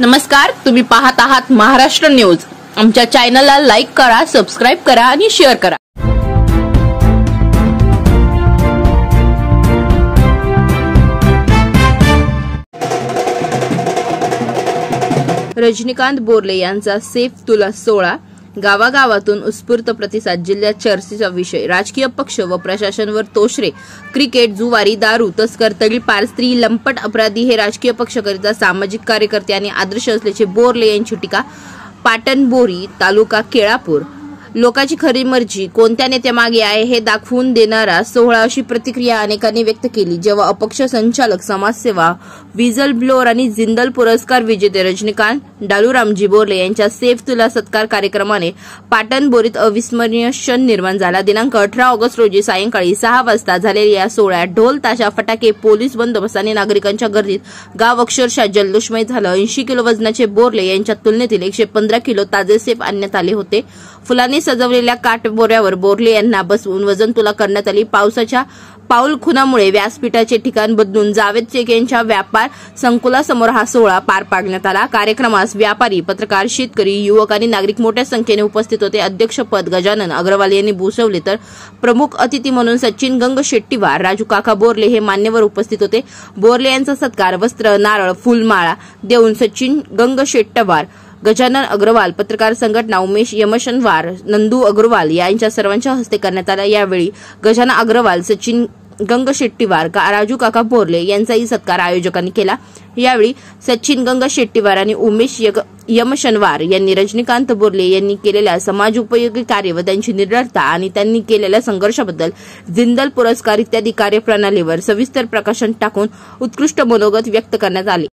नमस्कार, तुम्ही पाहत आहात महाराष्ट्र न्यूज। आमच्या चॅनलला लाईक करा, सबस्क्राइब करा आणि शेअर करा। रजनीकांत बोरले यांचा सेफ तुला सोहळा, गावागावातून उत्स्फूर्त प्रतिसाद, जिल्ह्यात चर्चेचा विषय। राजकीय पक्ष व प्रशासनावर तोषरे, क्रिकेट, जुवारी, दारू, तस्कर, तडीपार, स्त्री, लंपट अपराधी हे राजकीय पक्षाकरिता सामाजिक कार्यकर्ते आणि आदर्श असल्याचे बोरले यांची टीका। पाटणबोरी तालुका केळापूर, लोकांची खरी मर्जी कोणत्या नेत्यामागे आहे हे दाखवून देणारा सोहळा, अशी प्रतिक्रिया अनेकांनी व्यक्त केली। जेव्हा अपक्ष संचालक, समाजसेवा, विजल ब्लोअर आणि जिंदल पुरस्कार विजेते रजनीकांत डालूरामजी बोरले यांच्या सेफ तुला सत्कार कार्यक्रमाने पाटणबोरीत अविस्मरणीय क्षण निर्माण झाला। दिनांक 18 ऑगस्ट रोजी सायंकाळी 6 वाजता झालेल्या या सोहळ्यात ढोल ताशा, फटाके, पोलीस बंदोबस्त आणि नागरिकांच्या गर्दीत गाव अक्षरशः जल्लोषमय झालं। 80 किलो वजनाचे बोरले यांच्या तुलनेतील 115 किलो ताजे सेफ आणण्यात आले होते। फुलांनी सजवलेल्या काटबोऱ्यावर बोरले यांना बसवून वजन तुला करण्यात आली। पावसाच्या पाऊलखुणामुळे व्यासपीठाचे ठिकाण बदलून जावेद शेख यांच्या व्यापार संकुलासमोर हा सोहळा पार पाडण्यात आला। कार्यक्रमास व्यापारी, पत्रकार, शेतकरी, युवक आणि नागरिक मोठ्या संख्येने उपस्थित होते। अध्यक्षपद गजानन अग्रवाल यांनी भूषवले तर प्रमुख अतिथी म्हणून सचिन गंगशेट्टीवार, राजू काका बोरले हे मान्यवर उपस्थित होते। बोरले यांचा सत्कार वस्त्र, नारळ, फुलमाळा देऊन सचिन गंगशेट्टीवार, गजानन अग्रवाल, पत्रकार संघटना उमेश यमशनवार, नंदू अग्रवाल यांच्या सर्वांच्या हस्ते करण्यात आला। यावेळी गजानन अग्रवाल, सचिन गंगशेट्टीवार, राजू काका बोरले यांचाही सत्कार आयोजकांनी केला। यावेळी सचिन गंगशेट्टीवार आणि उमेश यमशनवार यांनी रजनीकांत बोरले यांनी केलेल्या समाजोपयोगी कार्य व त्यांची निर्धारता आणि त्यांनी केलेल्या संघर्षाबद्दल जिंदल पुरस्कार इत्यादी कार्यप्रणालीवर सविस्तर प्रकाशन टाकून उत्कृष्ट मनोगत व्यक्त करण्यात आले।